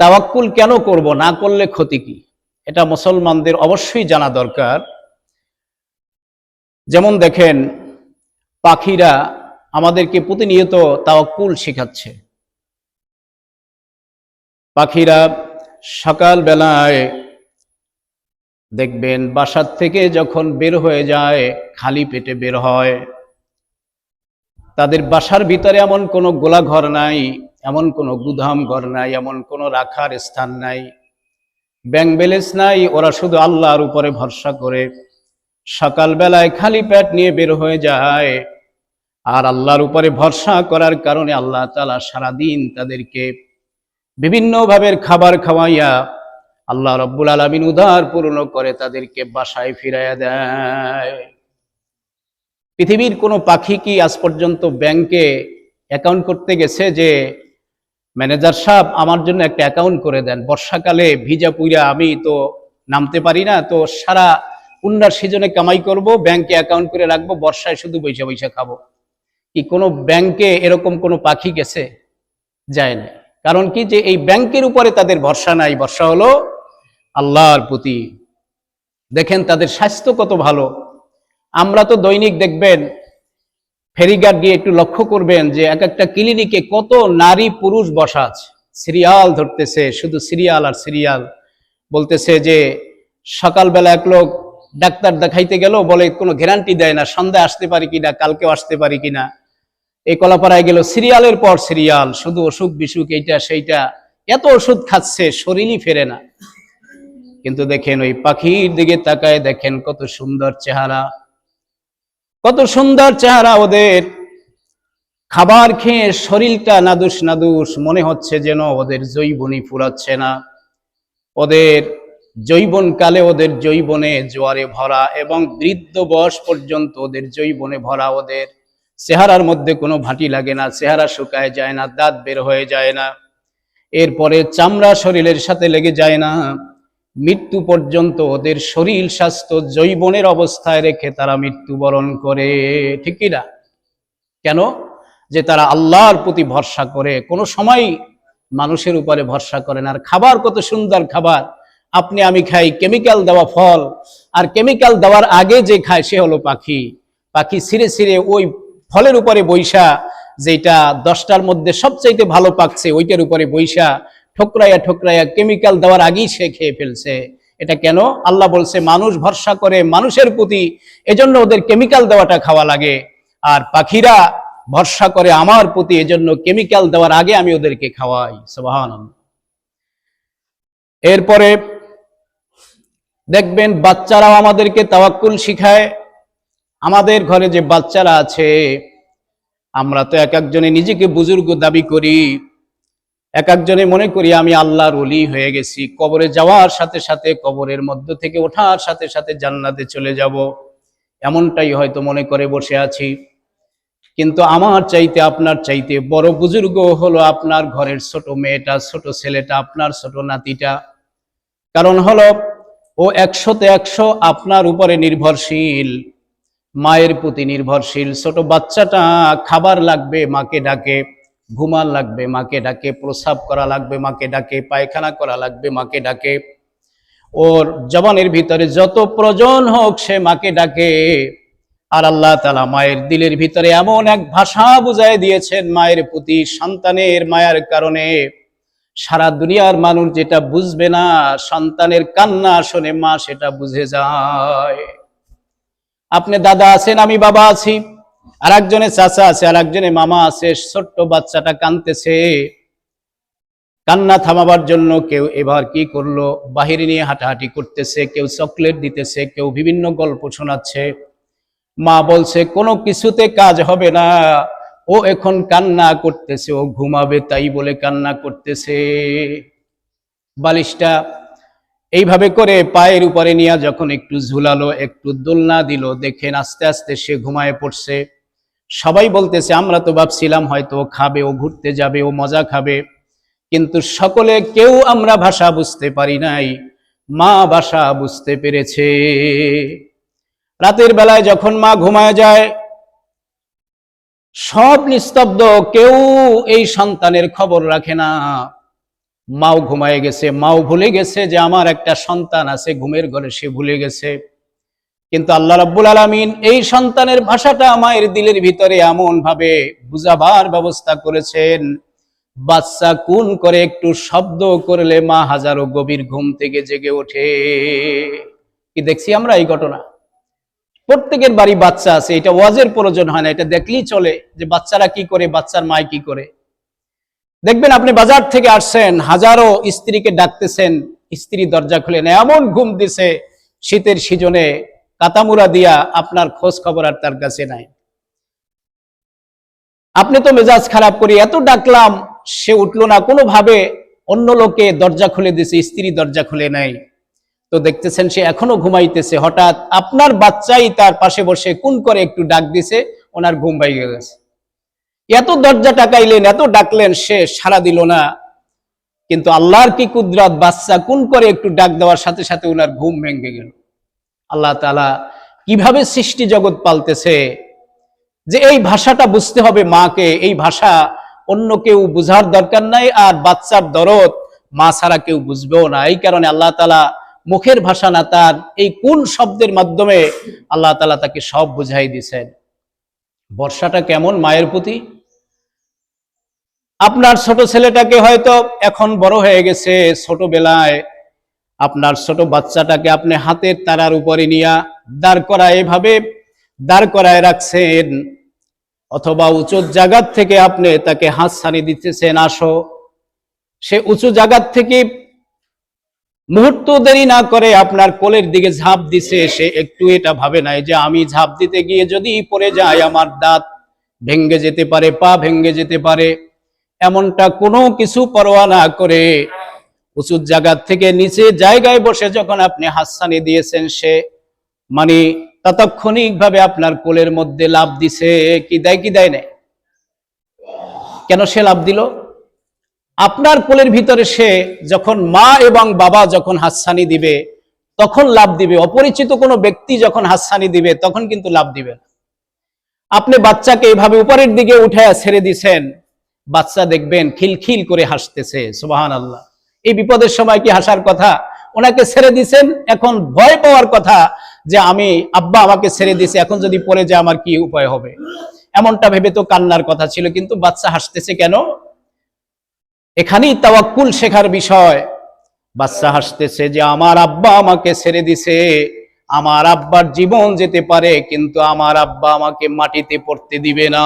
তাওয়াক্কুল কেন করব, না করলে ক্ষতি কি, এটা মুসলমানদের অবশ্যই জানা দরকার। যেমন দেখেন, পাখিরা আমাদেরকে প্রতিনিয়ত তাওয়াক্কুল শেখাচ্ছে। পাখিরা সকাল বেলায় দেখবেন বাসার থেকে যখন বের হয়ে যায়, খালি পেটে বের হয়। তাদের বাসার ভিতরে এমন কোনো গোলাঘর নাই, এমন কোনো গুদাম ঘর নাই, এমন কোনো রাখার স্থান নাই, ব্যাংক ব্যালেন্স নাই। ওরা শুধু আল্লাহর উপরে ভরসা করে সকাল বেলায় খালি পেট নিয়ে বের হয়ে যায়। আর আল্লাহর উপরে ভরসা করার কারণে আল্লাহ তাআলা সারাদিন তাদেরকে বিভিন্ন ভাবের খাবার খাওয়াইয়া আল্লাহ রব্বুল আলামিন উদার পূর্ণ করে তাদেরকে বাসায় ফিরাইয়া দেয়। পৃথিবীর কোনো পাখি কি আজ পর্যন্ত ব্যাংকে অ্যাকাউন্ট করতে গেছে যে ম্যানেজার সাহেব আমার জন্য একটা অ্যাকাউন্ট করে দেন, বর্ষাকালে ভিজা পুইরা আমি তো নামতে পারি না, তো সারা উন্নার সিজনে কামাই করব, ব্যাংকে অ্যাকাউন্ট করে রাখবো, বর্ষায় শুধু বৈশা বৈশা খাবো? কি কোনো ব্যাংকে এরকম কোনো পাখি গেছে? যায় না। কারণ কি, যে এই ব্যাংকের উপরে তাদের ভরসা নাই, ভরসা হলো আল্লাহর প্রতি। দেখেন তাদের স্বাস্থ্য কত ভালো। আমরা তো দৈনিক দেখবেন ফেরিঘাট গিয়ে একটু লক্ষ্য করবেন যে এক একটা ক্লিনিকে কত নারী পুরুষ বসা আছে, সিরিয়াল ধরতেছে, শুধু সিরিয়াল আর সিরিয়াল। বলতেছে যে সকালবেলা এক লোক ডাক্তার দেখাইতে গেল, বলে কোনো গ্যারান্টি দেয় না সন্ধ্যায় আসতে পারি কিনা, কালকেও আসতে পারি কিনা। এই কলাপাড়ায় গেল, সিরিয়ালের পর সিরিয়াল, শুধু অসুখ বিসুখ, এইটা সেইটা, এত ওষুধ খাচ্ছে, শরীরই ফেরে না। কিন্তু দেখেন ওই পাখির দিকে তাকায় দেখেন কত সুন্দর চেহারা, কত সুন্দর চেহারা ওদের। খাবার খেয়ে শরীরটা নাদুস নাদুস, মনে হচ্ছে যেন ওদের যৌবনই ফুরাচ্ছে না। ওদের যৌবনকালে ওদের যৌবনে জোয়ারে ভরা, এবং বৃদ্ধ বয়স পর্যন্ত ওদের যৌবনে ভরা। ওদের চেহারার মধ্যে কোনো ভাটি লাগে না, চেহারা শুকায় যায় না, দাঁত বের হয়ে যায় না, এরপরে চামড়া শরীরের সাথে লেগে যায় না। মৃত্যু পর্যন্ত ওদের শরীর স্বাস্থ্য যৌবনের অবস্থায় রেখে তারা মৃত্যুবরণ করে। ঠিক কি না? কেন? যে তারা আল্লাহর প্রতি ভরসা করে, কোনো সময় মানুষের উপরে ভরসা করেন। আর খাবার কত সুন্দর খাবার, আপনি আমি খাই কেমিক্যাল দেওয়া ফল, আর কেমিক্যাল দেওয়ার আগে যে খায় সে হলো পাখি। পাখি ছিঁড়ে ছিঁড়ে ওই ফলের উপরে বৈশা, যেটা 10টার মধ্যে সবচাইতে ভালো পাকছে ওইটার উপরে বৈশা ঠোকরাইয়া ঠোকরাইয়া কেমিক্যাল দেওয়ার আগেই সে খেয়ে ফেলছে। এটা কেন? আল্লাহ বলছে মানুষ ভরসা করে মানুষের প্রতি, এজন্য ওদের কেমিক্যাল দেওয়াটা খাওয়া লাগে। আর পাখিরা ভরসা করে আমার প্রতি, এজন্য কেমিক্যাল দেওয়ার আগে আমি ওদেরকে খাওয়াই। সুবহানাল্লাহ। এরপরে দেখবেন বাচ্চারাও আমাদেরকে তাওয়াক্কুল শিখায়। আমাদের ঘরে যে বাচ্চারা আছে, আমরা তো এক একজনে নিজেকে বুজুর্গ দাবি করি, এক একজনে মনে করি আমি আল্লাহর ওলি হয়ে গেছি, কবরে যাওয়ার সাথে সাথে, কবরের মধ্য থেকে ওঠার সাথে সাথে জান্নাতে চলে যাব, এমনটাই হয়তো মনে করে বসে আছি। কিন্তু আমার চাইতে, আপনার চাইতে বড় বুজুর্গ হলো আপনার ঘরের ছোট মেয়েটা, ছোট ছেলেটা, আপনার ছোট নাতিটা। কারণ হলো ও 100-তে 100 আপনার উপরে নির্ভরশীল, মায়ের প্রতি নির্ভরশীল। ছোট বাচ্চাটা খাবার লাগবে মাকে ডাকে, ঘুমান লাগবে মাকে ডাকে, প্রস্রাব করা লাগবে মাকে ডাকে, পায়খানা করা লাগবে মাকে ডাকে, ওর জবানের ভিতরে যত প্রয়োজন হোক সে মাকে ডাকে। আর আল্লাহ তাআলা মায়ের দিলের ভিতরে এমন এক ভাষা বুঝাই দিয়েছেন মায়ের প্রতি, সন্তানের মায়ার কারণে সারা দুনিয়ার মানুষ যেটা বুঝবে না, সন্তানের কান্না শুনে মা সেটা বুঝে যায়। আপনি দাদা আছেন, আমি বাবা আছি, আর একজনে চাচা আছে, আর একজনে মামা আছে। ছোট্ট বাচ্চাটা কাঁদতেছে, কান্না থামাবার জন্য কেউ এবার কি করলো, বাহিরে নিয়ে হাঁটাহাঁটি করতেছে, কেউ চকলেট দিতেছে, কেউ বিভিন্ন গল্প শোনাচ্ছে। মা বলছে কোনো কিছুতে কাজ হবে না, ও এখন কান্না করতেছে, ও ঘুমাবে তাই বলে কান্না করতেছে। বালিশটা এইভাবে করে পায়ের উপরে নিয়ে যখন একটু ঝুলালো, একটু দোলনা দিল, দেখেন আস্তে আস্তে সে ঘুমায় পড়ছে। সবাই বলতেছে আমরা তো ভাবছিলাম হয়তো ও খাবে, ও ঘুরতে যাবে, ও মজা খাবে, কিন্তু সকলে কেউ আমরা ভাষা বুঝতে পারি নাই, মা ভাষা বুঝতে পেরেছে। রাতের বেলায় যখন মা ঘুমায় যায়, সব নিস্তব্ধ, কেউ এই সন্তানের খবর রাখে না। মাও ঘুমায় গেছে, মাও ভুলে গেছে যে আমার একটা সন্তান আছে, ঘুমের ঘরে সে ভুলে গেছে। কিন্তু আল্লাহ রাব্বুল আলামিন এই সন্তানের ভাষাটা মায়ের দিলের ভিতরে এমন ভাবে বুঝাবার ব্যবস্থা করেছেন, বাচ্চা কুন করে একটু শব্দ করলে মা হাজারো গভীর ঘুম থেকে জেগে ওঠে। কি দেখছি আমরা এই ঘটনা? প্রত্যেকের বাড়ি বাচ্চা আছে, এটা ওয়াজের প্রয়োজন হয় না, এটা দেখলেই চলে যে বাচ্চারা কি করে, বাচ্চার মা কি করে। দেখবেন আপনি বাজার থেকে আসছেন, হাজারো স্ত্রীকে ডাকতেছেন, স্ত্রী দরজা খুলে না, এমন ঘুম দিছে শীতের সিজনে কাতামুরা দিয়া, আপনার খোঁজ খবর আর তার কাছে নাই। আপনি তো মেজাজ খারাপ করি এত ডাকলাম, সে উঠলো না কোনোভাবে, অন্য লোকে দরজা খুলে দিছে, স্ত্রী দরজা খুলে নাই। তো দেখতেছেন সে এখনো ঘুমাইতেছে, হঠাৎ আপনার বাচ্চাই তার পাশে বসে কোন করে একটু ডাক দিছে, ওনার ঘুম ভেঙে গেছে। এত দরজা টাকাইলেন, এত ডাকলেন, সে সাড়া দিল না। কিন্তু আল্লাহর কি কুদরত, বাচ্চা কোন করে একটু ডাক দেওয়ার সাথে সাথে ওনার ঘুম ভেঙে গেল। আল্লাহ তাআলা কিভাবে সৃষ্টি জগৎ পালতেছে, যে এই ভাষাটা বুঝতে হবে মাকে, এই ভাষা অন্য কেউ বুঝার দরকার নাই, আর বাচ্চার দরদ মা ছাড়া কেউ বুঝবেও না। এই কারণে আল্লাহ তাআলা মুখের ভাষা না, তার এই কোন শব্দের মাধ্যমে আল্লাহ তাআলা তাকে সব বুঝাই দিয়েছেন। বর্ষাটা কেমন মায়ের প্রতি। আপনার ছোট ছেলেটাকে হয়তো এখন বড় হয়ে গেছে, ছোটবেলায় আপনার ছোট বাচ্চাটাকে আপনি হাতের তারার উপরে নিয়ে দাঁড় করায়, এভাবে দাঁড় করায় রাখছেন, অথবা উঁচু জায়গার থেকে আপনি তাকে হাতছানি দিতেছেন, আসো। সে উঁচু জায়গার থেকে মুহূর্ত দেরি না করে আপনার কোলের দিকে ঝাঁপ দিছে। সে একটু এটা ভাবে নাই যে আমি ঝাঁপ দিতে গিয়ে যদি পড়ে যায় আমার দাঁত ভেঙ্গে যেতে পারে, পা ভেঙ্গে যেতে পারে। এমনটা কোনো কিছু পরোয়া না করে উঁচু জায়গার থেকে নিচে জায়গায় বসে যখন আপনি হাতছানি দিয়েছেন, সে মানে তাৎক্ষণিক ভাবে আপনার কোলের মধ্যে লাফ দিছে। কি দেয় কি দেয় না? কেন সে লাফ দিল? আপনার কোলের ভিতরে সে যখন মা এবং বাবা যখন হাতছানি দিবে তখন লাফ দিবে, অপরিচিত কোনো ব্যক্তি যখন হাতছানি দিবে তখন কিন্তু লাফ দিবে না। আপনি বাচ্চাকে এভাবে উপরের দিকে উঠায় ছেড়ে দিছেন, বাচ্চা দেখবেন খিলখিল করে হাসতেছে, সুবহানাল্লাহ। এই বিপদের সময় কি হাসার কথা? ওনাকে ছেড়ে দিছেন, এখন ভয় পাওয়ার কথা যে আমি আব্বা আমাকে ছেড়ে দিছে, এখন যদি পড়ে যায় আমার কি উপায় হবে, এমনটা ভেবে তো কান্নার কথা ছিল। কিন্তু বাচ্চা হাসতেছে কেন? এখানেই তাওয়াক্কুল শেখার বিষয়। বাচ্চা হাসতেছে যে আমার আব্বা আমাকে ছেড়ে দিছে, আমার আব্বার জীবন যেতে পারে কিন্তু আমার আব্বা আমাকে মাটিতে পড়তে দিবে না।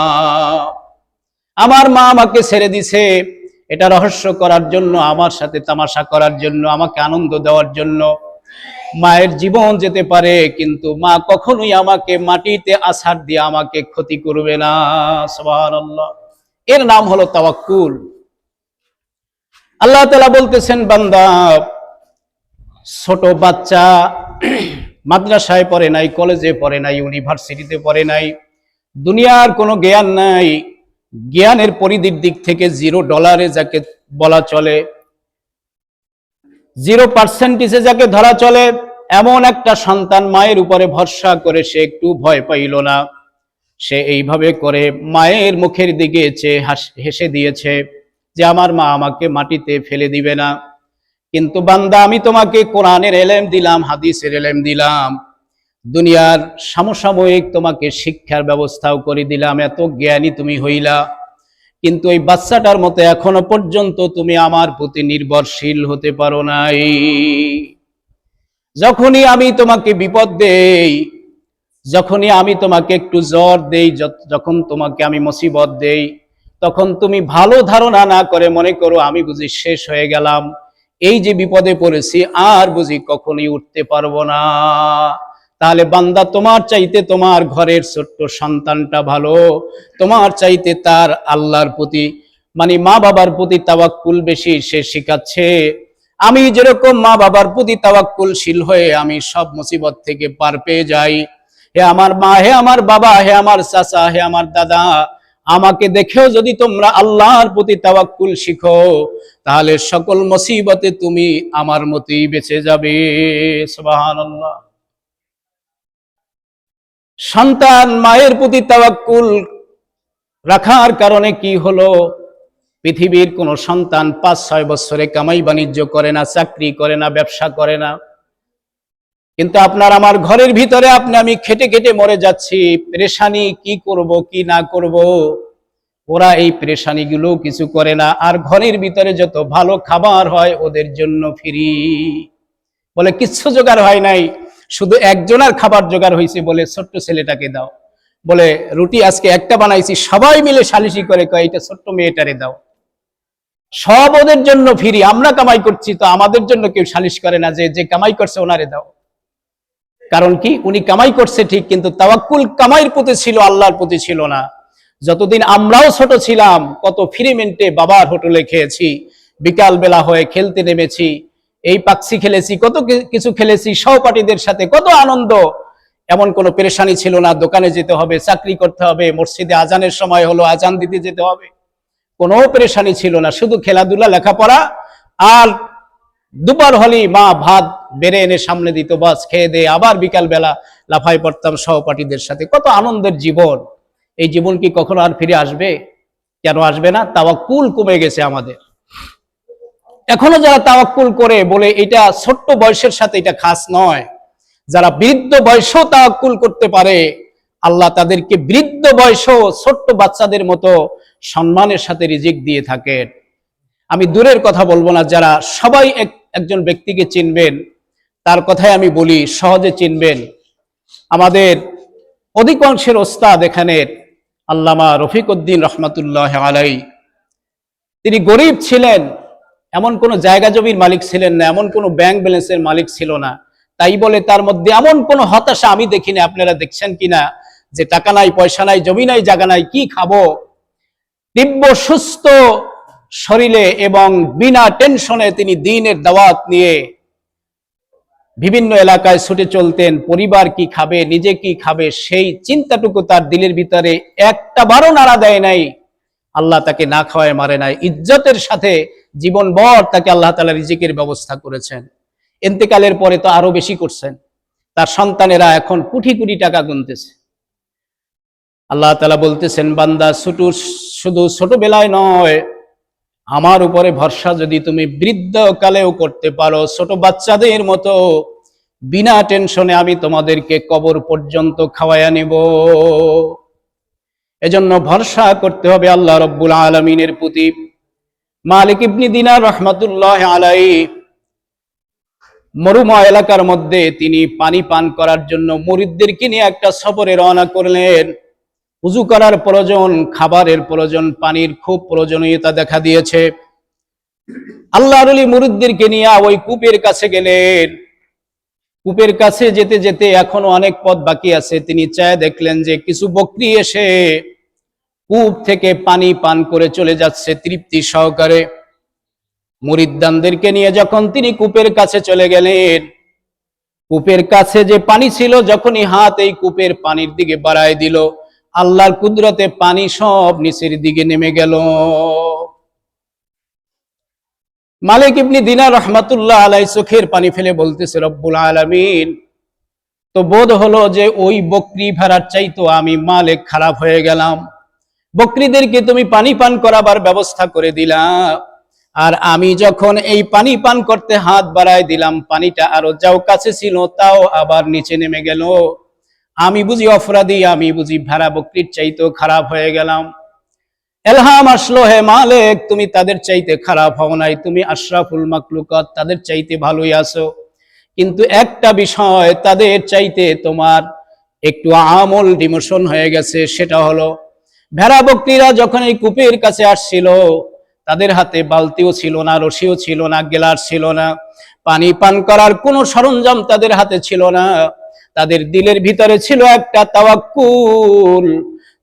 আমার মা আমাকে ছেড়ে দিছে এটা রহস্য করার জন্য, আমার সাথে তামাশা করার জন্য, আমাকে আনন্দ দেওয়ার জন্য। মায়ের জীবন যেতে পারে কিন্তু মা কখনোই আমাকে মাটিতে আছাড় দিয়ে আমাকে ক্ষতি করবে না। সুবহানাল্লাহ। এর নাম হলো তাওয়াক্কুল। আল্লাহ তাআলা বলতেছেন, বান্দা, ছোট বাচ্চা মাদ্রাসায় পড়ে নাই, কলেজে পড়ে নাই, ইউনিভার্সিটিতে পড়ে নাই, দুনিয়ার কোনো জ্ঞান নাই, জ্ঞানের পরিধির দিক থেকে $0 যাকে বলা চলে, 0% যাকে ধরা চলে, এমন একটা সন্তান মায়ের উপরে ভরসা করে সে একটু ভয় পাইল না। সে এইভাবে করে মায়ের মুখের দিকে চেয়ে হেসে দিয়েছে যে আমার মা আমাকে মাটিতে ফেলে দিবে না। কিন্তু বান্দা, আমি তোমাকে কোরআনের এলেম দিলাম, হাদিসের এলেম দিলাম, দুনিয়ার সমসাময়িক তোমাকে শিক্ষার ব্যবস্থাও করে দিলাম, এত জ্ঞানী তুমি হইলা, কিন্তু এই বাচ্চাটার মতো এখনো পর্যন্ত তুমি আমার প্রতি নির্ভরশীল হতে পারো নাই। যখনই আমি তোমাকে বিপদ দেই, যখনই আমি তোমাকে একটু জ্বর দেই, যখন তোমাকে আমি মুসিবত দেই, তখন তুমি ভালো ধারণা না করে মনে করো আমি বুঝি শেষ হয়ে গেলাম, এই যে বিপদে পড়েছি আর বুঝি কখনোই উঠতে পারবো না। তাহলে বান্দা, তোমার চাইতে তোমার ঘরের ছোট্ট সন্তানটা ভালো, তোমার চাইতে তার আল্লাহর প্রতি মানে মা বাবার প্রতি তাওয়াক্কুল বেশি, সে শিখাচ্ছে। আমি যেরকম মা বাবার প্রতি তাওয়াক্কুলশীল হয়ে আমি সব মুসিবত থেকে পার পেয়ে যাই, হে আমার মা, হে আমার বাবা, হে আমার চাচা, হে আমার দাদা, আমাকে দেখেও যদি তোমরা আল্লাহর প্রতি তাওয়াক্কুল শিখো, তাহলে সকল মুসিবতে তুমি আমার মতই বেঁচে যাবে। সুবহানাল্লাহ। সন্তান মায়ের প্রতি তাওয়াক্কুল রাখার কারণে কি হলো? পৃথিবীর কোন সন্তান 5-6 বছরে কামাই বাণিজ্য করে না, চাকরি করে না, ব্যবসা করে না। কিন্তু আপনার আমার ঘরের ভিতরে আপনি আমি খেটে খেটে মরে যাচ্ছি, পেরেশানি, কি করব কি না করব। ওরা এই পেরেশানিগুলো কিছু করে না। আর ঘরের ভিতরে যত ভালো খাবার হয় ওদের জন্য ফ্রি। বলে কিচ্ছু জোগাড় হয় নাই, শুধু একজনের খাবার জোগাড় হয়েছে, বলে ছোট্ট ছেলেটাকে দাও। বলে রুটি আজকে একটা বানাইছি, সবাই মিলে সালিশি করে কয় এটা ছোট্ট মেয়েটারে দাও। সব ওদের জন্য ফ্রি, আমরা কামাই করছি তো আমাদের জন্য কেউ সালিশ করে না যে যে কামাই করছে ওনারে দাও। কারণ কি, উনি কামাই করছে ঠিক, কিন্তু তাওয়াক্কুল কামাইয়ের প্রতি ছিল, আল্লাহর প্রতি ছিল না। যতদিন আমরাও ছোট ছিলাম কত ফ্রি মিন্টে বাবার হোটেলে খেয়েছি, বিকাল বেলা হয়ে খেলতে নেমেছি, এই পাকসি খেলেছি, কত কিছু খেলেছি সহপাঠীদের সাথে, কত আনন্দ। এমন কোনো পেরেশানি ছিল না, দোকানে যেতে হবে, চাকরি করতে হবে, মসজিদে আজানের সময় হলো আজান দিতে যেতে হবে, কোনো পেরেশানি ছিল না। শুধু খেলাধুলা, লেখাপড়া, আর দুপুর হলেই মা ভাত বেড়ে এনে সামনে দিত, বাস খেয়ে দিয়ে আবার বিকাল বেলা লাফাই পড়তাম সহপাঠীদের সাথে। কত আনন্দের জীবন। এই জীবন কি কখনো আর ফিরে আসবে? কেন আসবে না? তাওয়াক্কুল কমে গেছে আমাদের। এখনো যারা তাওয়াক্কুল করে বলে এটা ছোট্ট বয়সের সাথে এটা খাস নয়, যারা বৃদ্ধ বয়সেও তাওয়াক্কুল করতে পারে, আল্লাহ তাদেরকে বৃদ্ধ বয়সেও ছোট্ট বাচ্চাদের মতো সম্মানের সাথে রিজিক দিয়ে থাকেন। আমি দূরের কথা বলবো না, যারা সবাই একজন ব্যক্তিকে চিনবেন, তার কথাই আমি বলি, সহজে চিনবেন। আমাদের অধিকাংশের ওস্তাদ এখানের আল্লামা রফিক উদ্দিন রহমাতুল্লাহ আলাইহি, তিনি গরিব ছিলেন, এমন কোনো জায়গা জমির মালিক ছিলেন না, এমন কোনো ব্যাংক ব্যালেন্সের মালিক ছিল না। তাই বলে তার মধ্যে এমন কোনো হতাশা আমি দেখিনি, আপনারা দেখছেন কিনা, যে টাকা নাই, পয়সা নাই, জমি নাই, জায়গা নাই, কি খাবো। দিব্য সুস্থ শরীরে এবং বিনা টেনশনে তিনি দ্বীনের দাওয়াত নিয়ে বিভিন্ন এলাকায় ছুটে চলতেন। পরিবার কি খাবে, নিজে কি খাবে, সেই চিন্তাটুকু তার দিলের ভিতরে একটা বারও নাড়া দেয় নাই। আল্লাহ তাকে না খাওয়ায় মারে নাই, ইজ্জতের সাথে জীবনভর তাকে আল্লাহ তাআলা রিজিকের ব্যবস্থা করেছেন। ইন্তেকালের পরে তো আরো বেশি করছেন। তার সন্তানেরা এখন কোটি কোটি টাকা গুনতেছে। আল্লাহ তাআলা বলতেছেন, বান্দা শুধু ছোটবেলায় নয়, আমার উপরে ভরসা যদি তুমি বৃদ্ধ কালেও করতে পারো, ছোট বাচ্চাদের মতো বিনা টেনশনে আমি তোমাদেরকে কবর পর্যন্ত খাওয়াইয়া নেব। এজন্য ভরসা করতে হবে আল্লাহ রব্বুল আলামিনের প্রতি। মালিক ইবনে দিনার রহমাতুল্লাহ আলাইহি মরুময় এলাকার মধ্যে তিনি পানি পান করার জন্য মুরিদদেরকে নিয়ে একটা সফরে রওনা করলেন। উযু করার প্রয়োজন, খাবারের প্রয়োজন, পানির খুব প্রয়োজনীয়তা দেখা দিয়েছে। আল্লাহর ওলি মুরিদদেরকে নিয়ে ওই কূপের কাছে গেলেন। কূপের কাছে যেতে যেতে এখনো অনেক পথ বাকি আছে। তিনি চায় দেখলেন যে কিছু বকরি এসে কূপ থেকে পানি পান করে চলে যাচ্ছে তৃপ্তি সহকারে। মুরিদদানদেরকে নিয়ে যখন তিনি কূপের কাছে চলে গেলেন, কূপের কাছে যে পানি ছিল, যখনই হাত এই কূপের পানির দিকে বাড়ায় দিল, আল্লাহর কুদরতে পানি সব নিচের দিকে নেমে গেল। মালিক ইবনে দিনার রহমাতুল্লাহ আলাইহি চোখের পানি ফেলে বলতেছে, রব্বুল আলামিন, তো বোধ হলো যে ওই বকরি ভেড়ার চাইতো আমি মালিক খারাপ হয়ে গেলাম। বকরিদেরকে তুমি পানি পান করাবার ব্যবস্থা করে দিলাম, আর আমি যখন এই পানি পান করতে হাত বাড়ায় দিলাম, পানিটা আরো যাও কাছে ছিল তাও আবার নিচে নেমে গেল। আমি বুঝি অপরাধী, আমি বুঝি ভেড়া বকরির চাইতেও খারাপ হয়ে গেলাম। এলহাম আসলো, হে মালিক, তুমি তাদের চাইতে খারাপ হও নাই, তুমি আশরাফুল মাখলুকাত, তাদের চাইতে ভালোই আছো। কিন্তু একটা বিষয়, তাদের চাইতে তোমার একটু আমল ডিমোশন হয়ে গেছে। সেটা হলো, ভেড়া বকরিরা যখন এই কূপের কাছে আসছিল, তাদের হাতে বালতিও ছিল না, রশিও ছিল না, গ্লাস ছিল না, পানি পান করার কোনো সরঞ্জাম তাদের হাতে ছিল না। তাদের দিলের ভিতরে ছিল একটা তাওয়াক্কুল,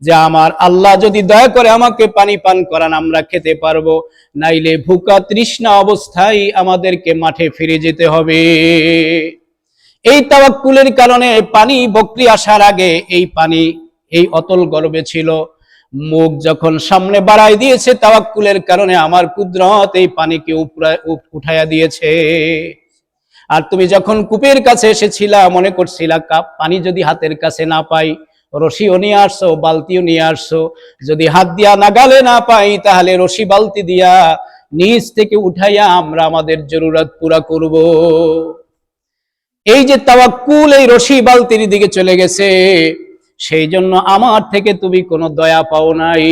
যে আমার আল্লাহ যদি দয়া করে আমাকে পানি পান করান, আমরা খেতে পারবো, নাইলে ভুকা তৃষ্ণা অবস্থায় আমাদেরকে মাঠে ফিরে যেতে হবে। এই তাওয়াক্কুলের কারণে পানি বকরি আসার আগে এই পানি এই অতল গর্ভে ছিল। মুখ যখন সামনে বাড়াই দিয়েছে, তাওয়াক্কুলের কারণে আমার কুদরত এই পানিকে উঠাইয়া দিয়েছে। আর তুমি যখন কূপের কাছে এসেছিলা, মনে করছিলা পানি যদি হাতের কাছে না পাই, রশিও নিয়ে আসছো, বালতিও নিয়ে আসছো, যদি হাত দিয়া নাগালে না পাই তাহলে রশি বালতি দিয়া নিচ থেকে উঠাইয়া আমরা আমাদের জরুরত পুরা করব। এই যে তাওয়াক্কুল এই রশি বালতির দিকে চলে গেছে, সেই জন্য আমার থেকে তুমি কোনো দয়া পাও নাই।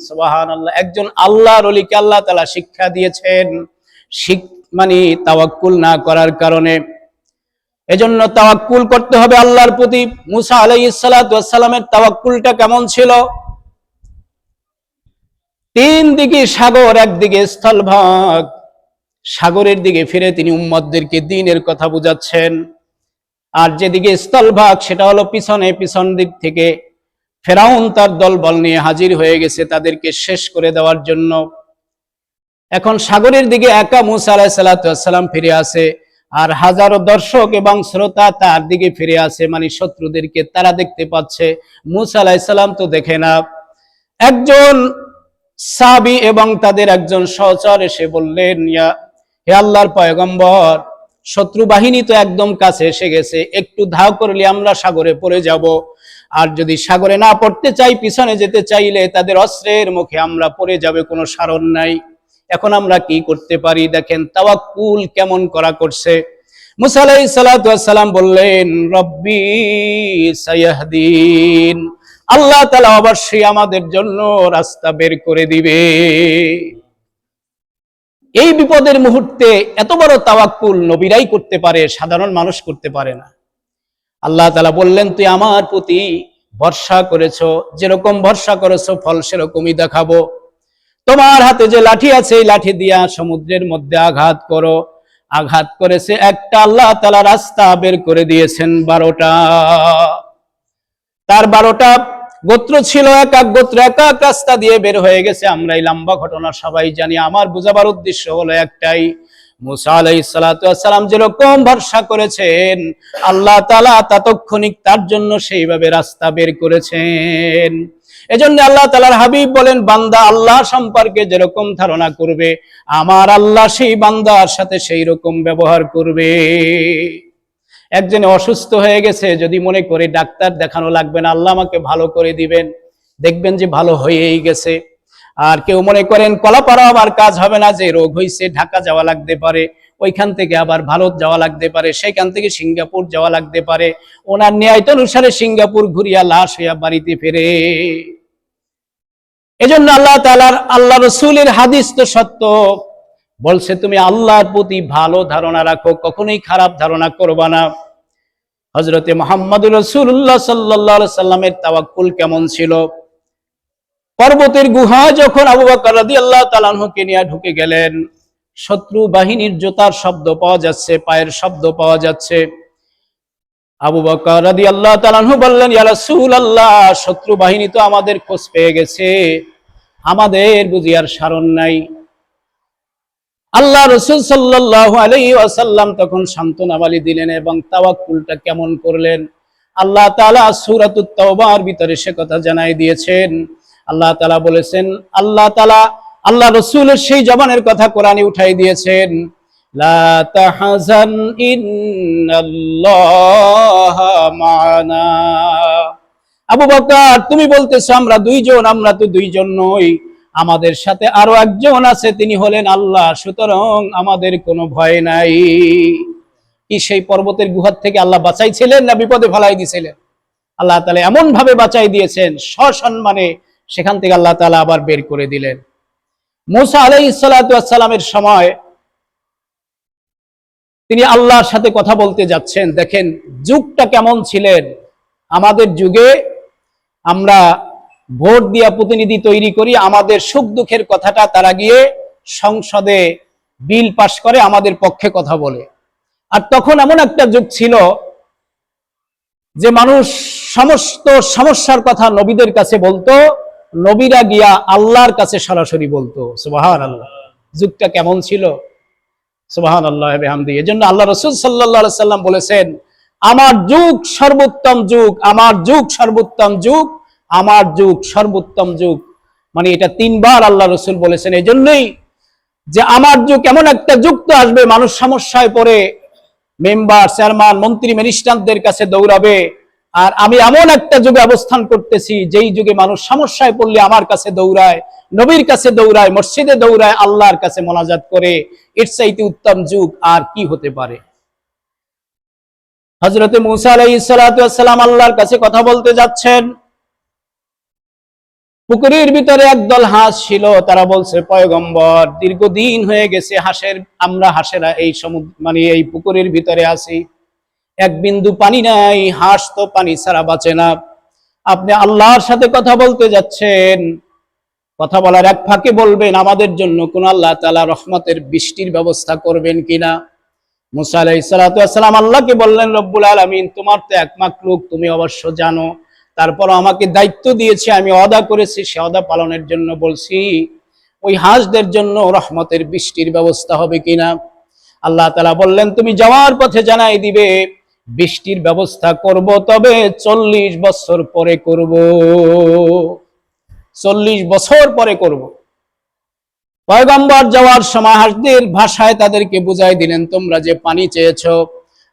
সুবহানাল্লাহ। একজন আল্লাহর ওলিকে আল্লাহ তাআলা শিক্ষা দিয়েছেন, মানে তাওয়াক্কুল না করার কারণে। এজন্য তাওয়াক্কুল করতে হবে আল্লাহর প্রতি। মুসা আলাইহিস সালাতু ওয়াস সালামের তাওয়াক্কুলটা কেমন ছিল? তিন দিকে সাগর, একদিকে স্থলভাগ, সাগরের দিকে ফিরে তিনি উম্মতদেরকে দ্বীনের কথা বুঝাচ্ছেন। আর যেদিকে স্থলভাগ সেটা হলো পিছন দিক থেকে ফেরাউন তার দলবল নিয়ে হাজির হয়ে গেছে তাদেরকে শেষ করে দেওয়ার জন্য। এখন সাগরের দিকে একা মুসা আলাইহিস সালাতু ওয়াস সালাম ফিরে আসে, আর হাজারো দর্শক এবং শ্রোতা তার দিকে ফিরে আসে, মানে শত্রুদেরকে তারা দেখতে পাচ্ছে, মুসা আলাইহিস সালাম তো দেখে না। একজন সাহাবী এবং তাদের একজন সহচর এসে বললেন, হে আল্লাহর পয়গম্বর, শত্রু বাহিনী তো একদম কাছে এসে গেছে, একটু ধাও করলে আমরা সাগরে পড়ে যাব, আর যদি সাগরে না পড়তে চাই, পিছনে যেতে চাইলে তাদের অস্ত্রের মুখে আমরা পড়ে যাবে, কোনো সারণ নাই। এখন আমরা কি করতে পারি? দেখেন তাওয়াক্কুল কেমন করা করছে। মুসা আলাইহিস সালাতু ওয়াস সালাম বললেন, রব্বি সায়াহদিন, আল্লাহ তাআলা অবশ্যই আমাদের জন্য রাস্তা বের করে দিবে। এই বিপদের মুহূর্তে এত বড় তাওয়াক্কুল নবীরাই করতে পারে, সাধারণ মানুষ করতে পারে না। আল্লাহ তাআলা বললেন, তুই আমার প্রতি ভরসা করেছো, যেরকম ভরসা করেছো ফল সেরকমই দেখাবো। তোমার হাতে যে লাঠি আছে এই লাঠি দিয়া সমুদ্রের মধ্যে আঘাত করো। আঘাত করেছে একটা, আল্লাহ তাআলা রাস্তা বের করে দিয়েছেন 12টা। তার 12টা গোত্র ছিল, এক এক গোত্র এক এক রাস্তা দিয়ে বের হয়ে গেছে। আমরা এই লম্বা ঘটনা সবাই জানি। আমার বোঝাবার উদ্দেশ্য হলো একটাই, মুসা আলাইহিস সালাতু ওয়াস সালাম যেরকম ভরসা করেছেন, আল্লাহ তাআলা তাৎক্ষণিক তার জন্য সেইভাবে রাস্তা বের করেছেন। এজন্য আল্লাহ তাআলার হাবিব বলেন, বান্দা আল্লাহ সম্পর্কে যেরকম ধারণা করবে, আমার আল্লাহ সেই বান্দার সাথে সেই রকম ব্যবহার করবে। একজনে অসুস্থ হয়ে গেছে, যদি মনে করে ডাক্তার দেখানো লাগবে না, আল্লাহ আমাকে ভালো করে দিবেন, দেখবেন যে ভালো হয়েই গেছে। আর কেউ মনে করেন কলাপাড়া আবার কাজ হবে না, যে রোগ হয়েছে ঢাকা যাওয়া লাগতে পারে, ওইখান থেকে আবার ভারত যাওয়া লাগতে পারে, সেখান থেকে সিঙ্গাপুর যাওয়া লাগতে পারে, ওনার ন্যায় অনুসারে সিঙ্গাপুর ঘুরিয়া লাশ হইয়া বাড়িতে ফেরে। এজন্য আল্লাহ তাআলার, আল্লাহ রাসূলের হাদিস তো সত্য, বলছে তুমি আল্লাহর প্রতি ভালো ধারণা রাখো, কখনোই খারাপ ধারণা করবা না। হযরতে মুহাম্মদুর রাসূলুল্লাহ সাল্লাল্লাহু আলাইহি সাল্লামের তাওয়াক্কুল কেমন ছিল? পর্বতের গুহা যখন আবু বকর রাদিয়াল্লাহু তাআলা আনহুকে নিয়ে ঢুকে গেলেন, শত্রু বাহিনীর জুতার শব্দ পাওয়া যাচ্ছে, পায়ের শব্দ পাওয়া যাচ্ছে। আবু বকর রাদিয়াল্লাহু তাআলা আনহু বললেন, ইয়া রাসূলুল্লাহ, শত্রু বাহিনী তো আমাদের খোঁজ পেয়ে গেছে, আমাদের বুঝি আর সারণ নাই। আল্লাহ রাসূল সাল্লাল্লাহু আলাইহি ওয়াসাল্লাম তখন সান্ত্বনা বলি দিলেন এবং তাওয়াক্কুলটা কেমন করলেন আল্লাহ তাআলা সূরাতুত তাওবার ভিতরে সে কথা জানাই দিয়েছেন। আল্লাহ তাআলা বলেছেন, আল্লাহ তাআলা আল্লাহ রাসূলের সেই জবানের কথা কোরআনে উঠাই দিয়েছেন, লা তাহজান ইন্নাল্লাহা মা'ানা। আবু বকর, তুমি বলতেছো আমরা দুইজন, আমরা তো দুইজন নই, আমাদের সাথে আরো একজন আছে, তিনি হলেন আল্লাহ, সুতরাং আমাদের কোনো ভয় নাই। কি সেই পর্বতের গুহার থেকে আল্লাহ বাঁচাইছিলেন না বিপদে ফেলাই দিয়েছিলেন? আল্লাহ তাআলা এমন ভাবে বাঁচাই দিয়েছেন, সসম্মানে সেখান থেকে আল্লাহ তাআলা আবার বের করে দিলেন। মুসা আলাইহিস সালাতু ওয়াস সালামের সময় তিনি আল্লাহর সাথে কথা বলতে যাচ্ছেন, দেখেন যুগটা কেমন ছিলেন। আমাদের যুগে আমরা ভোট দিয়া প্রতিনিধি তৈরি করি, আমাদের সুখ দুঃখের কথাটা তারা গিয়ে সংসদে বিল পাশ করে আমাদের পক্ষে কথা বলে। আর তখন এমন একটা যুগ ছিল যে মানুষ সমস্ত সমস্যার কথা নবীদের কাছে বলতো, নবীরা গিয়া আল্লাহর কাছে সরাসরি বলতো। সুবহানাল্লাহ, যুগটা কেমন ছিল! সুবহানাল্লাহ ওয়া বিহামদিহি। এজন্য আল্লাহ রাসূল সাল্লাল্লাহু আলাইহি সাল্লাম বলেছেন, আমার যুগ সর্বোত্তম যুগ, আমার যুগ সর্বোত্তম যুগ, আমার যুগ সর্বোত্তম যুগ। মানে এটা 3 বার আল্লাহ রাসূল বলেছেন। এজন্যই যে আমার যুগ এমন একটা যুগ তো আসবে, মানুষ সমস্যায় পড়ে মেম্বার, চেয়ারম্যান, মন্ত্রী, মিনিস্টারদের কাছে দৌড়াবে, আর আমি এমন একটা যুগে অবস্থান করতেছি যেই যুগে মানুষ সমস্যায় পড়লে আমার কাছে দৌড়ায়, নবীর কাছে দৌড়ায়, মসজিদে দৌড়ায়, আল্লাহর কাছে মোনাজাত করে। এর চাইতে উত্তম যুগ আর কি হতে পারে? হযরত মূসা আলাইহিস সালাতু ওয়াস সালাম আল্লাহর কাছে কথা বলতে যাচ্ছেন। পুকুরের ভিতরে একদল হাঁস ছিল। তারা বলছে, পয়গম্বর, দীর্ঘদিন হয়ে গেছে আমরা হাঁসেরা এই সমুদ্র এই পুকুরের ভিতরে আছি, এক বিন্দু পানি নাই, হাঁস তো পানি ছাড়া বাঁচে না। আপনি আল্লাহর সাথে কথা বলতে যাচ্ছেন, কথা বলার এক ফাঁকে বলবেন আমাদের জন্য কোন আল্লাহ তাআলা রহমতের বৃষ্টির ব্যবস্থা করবেন কিনা। মূসা আলাইহিস সালাতু ওয়াস সালাম আল্লাহকে বললেন, রব্বুল আলামিন, তোমার তো এক মাখলুক, তুমি অবশ্য জানো, তারপরও আমাকে দায়িত্ব দিয়েছে, আমি ওয়াদা করেছি, সে ওয়াদা পালনের জন্য বলছি, ওই হাঁসদের জন্য রহমতের বৃষ্টির ব্যবস্থা হবে কিনা। আল্লাহ তাআলা বললেন, তুমি যাওয়ার পথে জানাই দিবে, বৃষ্টির ব্যবস্থা করব, তবে 40 বছর পরে করব, 40 বছর পরে করব। পয়গম্বর যাওয়ার সময় হাঁসদের ভাষায় তাদেরকে বুঝাই দিলেন, তোমরা যে পানি চেয়েছো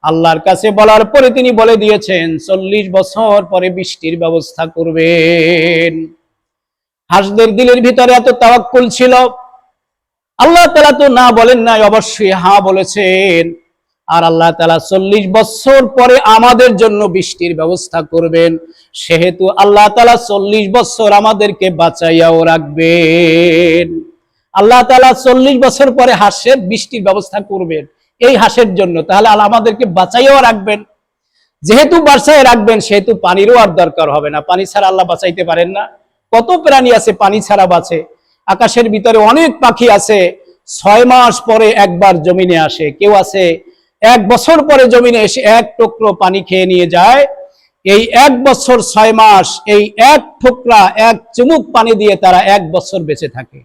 আল্লাহর কাছে বলার পরে তিনি বলে দিয়েছেন 40 বছর পরে বৃষ্টির ব্যবস্থা করবেন। হাঁসদের দিলের ভিতরে এত তাওয়াক্কুল ছিল, আল্লাহ তাআলা তো না বলেন নাই, অবশ্যই হ্যাঁ বলেছেন। আর আল্লাহ তাআলা 40 বছর পরে আমাদের জন্য বৃষ্টির ব্যবস্থা করবেন, সেহেতু আল্লাহ তাআলা 40 বছর আমাদেরকে বাঁচাইয়াও রাখবেন। আল্লাহ তাআলা 40 বছর পরে হাঁসের বৃষ্টির ব্যবস্থা করবেন এই হাঁসের জন্য, তাহলে আমাদেরকে বাঁচাইয়াও রাখবেন। যেহেতু বাঁচাই রাখবেন, সেহেতু পানিরও আর দরকার হবে না। পানি ছাড়া আল্লাহ বাঁচাইতে পারেন না? কত প্রাণী আছে পানি ছাড়া বাঁচে। আকাশের ভিতরে অনেক পাখি আছে 6 মাস পরে একবার জমিনে আসে, কেউ আছে 1 বছর পরে জমিনে এসে এক টুকরো পানি খেয়ে নিয়ে যায়। এই 1 বছর 6 মাস এই এক ঠোকরা, এক চুমুক পানি দিয়ে তারা 1 বছর বেঁচে থাকে।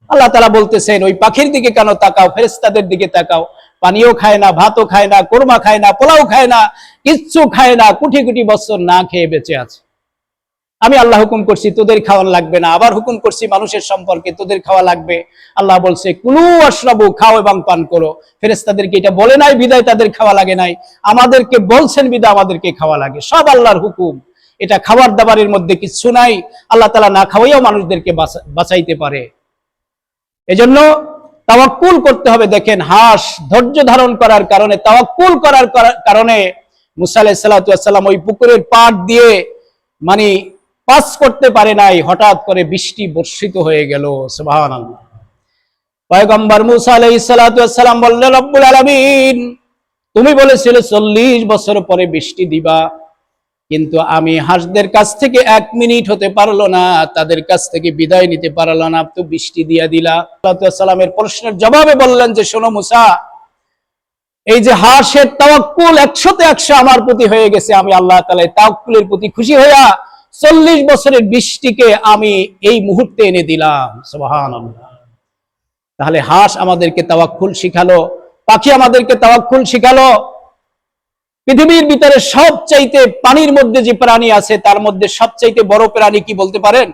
আল্লাহ তাআলা বলতেছেন, ওই পাখির দিকে কেন তাকাও, ফেরেশতাদের দিকে তাকাও, পানিও খায় না, ভাতও খায় না, কোরমা খায় না, পোলাও খায় না, কিচ্ছু খায় না, কোটি কোটি বছর না খেয়ে বেঁচে আছে। আমি আল্লাহ হুকুম করছি তোদের খাওয়ান লাগবে না, আবার হুকুম করছি মানুষের সম্পর্কে তোদের খাওয়া লাগবে। আল্লাহ বলছে, কুলু ওয়াশরাবু, খাও এবং পান করো। ফেরেশতাদেরকে এটা বলে নাই বিদায় তাদের খাওয়া লাগে নাই, আমাদেরকে বলছেন বিদায় আমাদেরকে খাওয়া লাগে। সব আল্লাহর হুকুম, এটা খাবার দাবারের মধ্যে কিছু নাই। আল্লাহ তাআলা না খাওয়াইও মানুষদেরকে বাঁচাইতে পারে। এজন্য তাওয়াক্কুল করতে হবে। দেখেন, হাঁস ধৈর্য ধারণ করার কারণে, তাওয়াক্কুল করার কারণে মূসা আলাইহিস সালাতু ওয়াস সালাম ওই পুকুরের পাড় দিয়ে পাস করতে পারে নাই, হঠাৎ করে বৃষ্টি বর্ষিত হয়ে গেল। সুবহানাল্লাহ। পয়গম্বর মূসা আলাইহিস সালাতু ওয়াস সালাম বললেন, রব্বুল আলামিন, তুমি বলেছিলে 40 বছর পরে বৃষ্টি দিবা, কিন্তু আমি হাঁসদের কাছ থেকে 1 মিনিট হতে পারলো না, তাদের কাছ থেকে বিদায় নিতে পারলো না, তো বৃষ্টি দিয়া দিলা। সালামের প্রশ্নের জবাবে বললেন যে, শোনো মূসা, এই যে হাঁসের তাওয়াক্কুল 100তে 100 আমার প্রতি হয়ে গেছে, আমি আল্লাহ তাআলা তাওয়াক্কুলের প্রতি খুশি হইয়া 40 বছরের বৃষ্টিকে আমি এই মুহূর্তে এনে দিলাম। সুবহানাল্লাহ। তাহলে হাঁস আমাদেরকে তাওয়াক্কুল শিখালো, পাখি আমাদেরকে তাওয়াক্কুল শিখালো। পৃথিবীর ভিতরে সবচাইতে পানির মধ্যে যে প্রাণী আছে তার মধ্যে সবচাইতে বড় প্রাণী কি বলতে পারেন?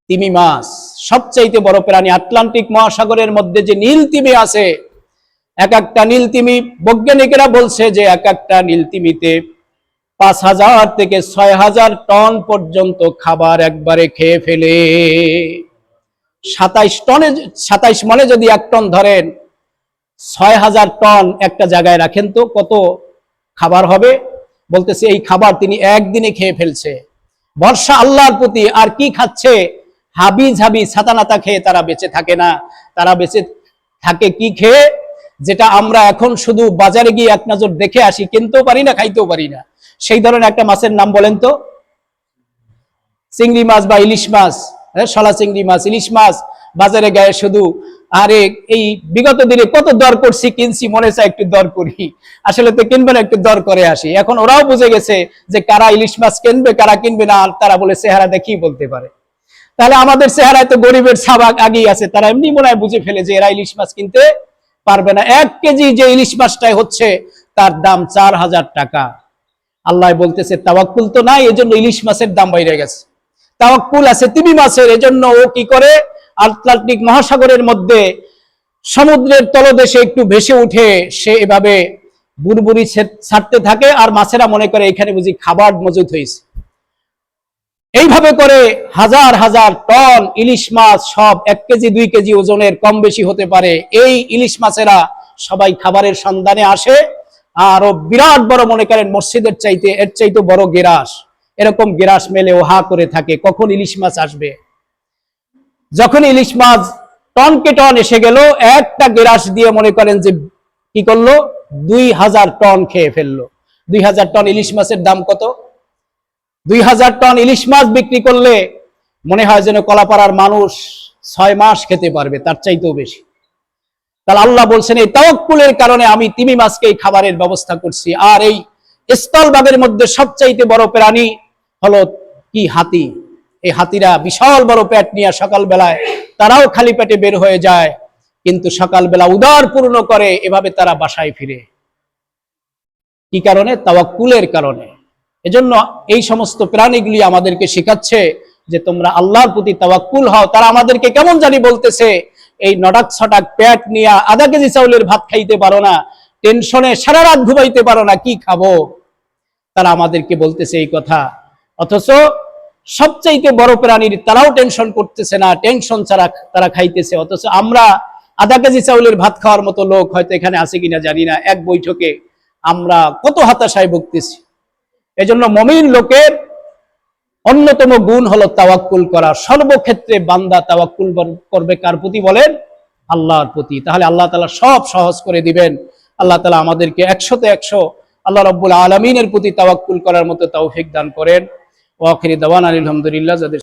তিমি মাছ। সবচাইতে বড় প্রাণী। আটলান্টিক মহাসাগরের মধ্যে যে নীল তিমি আছে, এক একটা নীল তিমি, বৈজ্ঞানিকেরা বলছে যে এক একটা নীল তিমিতে 5000 থেকে 6000 টন পর্যন্ত খাবার একবারে খেয়ে ফেলে। 27 মনে যদি 1 টন ধরেন, 6000 টন একটা জায়গায় রাখেন তো কত খাবার হবে? বলতেছে এই খাবার তিনি একদিনে খেয়ে ফেলছে। ভরসা আল্লাহর প্রতি। আর কি খাচ্ছে? হাবি ঝাবি ছাতানাতা খেয়ে তারা বেঁচে থাকে না। তারা বেঁচে থাকে কি খেয়ে? যেটা আমরা এখন শুধু বাজারে গিয়ে এক নজর দেখে আসি, কিনতেও পারি না, খাইতেও পারি না। সেই ধরনের একটা মাছের নাম বলেন তো? চিংড়ি মাছ বা ইলিশ মাছ, শলা চিংড়ি মাছ, ইলিশ মাছ বাজারে গায়ে শুধু, আরে এই বিগত দিনে কত দর করছি, কিনছি, মনে চায় একটু দর করি, আসলে তো কিনবে না, একটু দর করে আসি। এখন ওরাও বুঝে গেছে যে কারা ইলিশ মাছ কিনবে, কারা কিনবে না, আর তারা বলে চেহারা দেখি বলতে পারে। তাহলে আমাদের চেহারায় তো গরিবের ছাবাক আগেই আছে, তারা এমনি মনে হয় বুঝে ফেলে যে এরা ইলিশ মাছ কিনতে পারবে না। 1 কেজি যে ইলিশ মাছটাই হচ্ছে তার দাম 4000 টাকা। আল্লাহ বলতেছে তাওয়াক্কুল তো নাই, এজন্য ইলিশ মাছের দাম বাইরে গেছে। তাওয়াক্কুল আছে তিমি মাছের, এজন্য ও কি করে? আটলান্টিক মহাসাগরের মধ্যে সমুদ্রের তলদেশে একটু ভেসে উঠে সে এভাবে বুড়বুড়ি ছাড়তে থাকে, আর মাছেরা মনে করে এখানে বুঝি খাবার মজুদ হয়েছে। এইভাবে করে হাজার হাজার টন ইলিশ মাছ, সব 1 কেজি 2 কেজি ওজনের, কম বেশি হতে পারে, এই ইলিশ মাছেরা সবাই খাবারের সন্ধানে আসে। আর বিরাট বড়, মনে করেন মসজিদের চাইতে এর চাইতে বড় গেরাস, এরকম গেরাস মেলে ও হা করে থাকে কখন ইলিশ মাছ আসবে। যখন ইলিশ মাছ টনকে টন এসে গেল, একটা গেরাস দিয়ে মনে করেন যে কি করলো, 2000 টন খেয়ে ফেললো। 2000 টন ইলিশ মাছের দাম কত? 2000 টন ইলিশ মাছ বিক্রি করলে মনে হয় যেন কলাপাড়ার মানুষ 6 মাস খেতে পারবে, তার চাইতেও বেশি। তাহলে আল্লাহ বলছেন এই তাওয়াক্কুলের কারণে আমি তিমি মাছকে এই খাবারের ব্যবস্থা করছি। আর এই স্থলভাগের মধ্যে সবচাইতে বড় প্রাণী হলো কি? হাতি। এই হাতিরা বিশাল বড় পেট নিয়ে সকালবেলায় তারাও খালি পেটে বের হয়ে যায়, কিন্তু সকালবেলা উদর পূর্ণ করে, এভাবে তারা বাসায় ফিরে। কি কারণে? তাওয়াক্কুলের কারণে। এজন্য এই সমস্ত প্রাণীগুলি আমাদেরকে শেখাচ্ছে যে তোমরা আল্লাহর প্রতি তাওয়াক্কুল হও। তারা আমাদেরকে কেমন জানি বলতেছে, এই নটাক ছটাক পেট নিয়ে আধা কেজি চাউলের ভাত খাইতে পারো না, টেনশনে সারা রাত ঘুমাইতে পারো না, কি খাবো? তারা আমাদেরকে বলতেছে এই কথা। অথচ সবচাইতে বড় প্রাণীর তারাও টেনশন করতেছে না, টেনশন ছাড়া তারা খাইতেছে। অথচ আমরা আধা কেজি চাউলের ভাত খাওয়ার মতো লোক হয়তো এখানে আছে কিনা জানি না, এক বৈঠকে আমরা কত হতাশায় ভুগতেছি। এজন্য মুমিন লোকের অন্যতম গুণ হলো তাওয়াক্কুল করা। সর্বক্ষেত্রে বান্দা তাওয়াক্কুল করবে কার প্রতি বলেন? আল্লাহর প্রতি। তাহলে আল্লাহ তাআলা সব সহজ করে দিবেন। আল্লাহ তাআলা আমাদেরকে 100তে 100 আল্লাহ রাব্বুল আলামিনের প্রতি তাওয়াক্কুল করার মতো তৌফিক দান করেন। ওয়া আখিরি দাওয়ানা আলহামদুলিল্লাহ। যাদের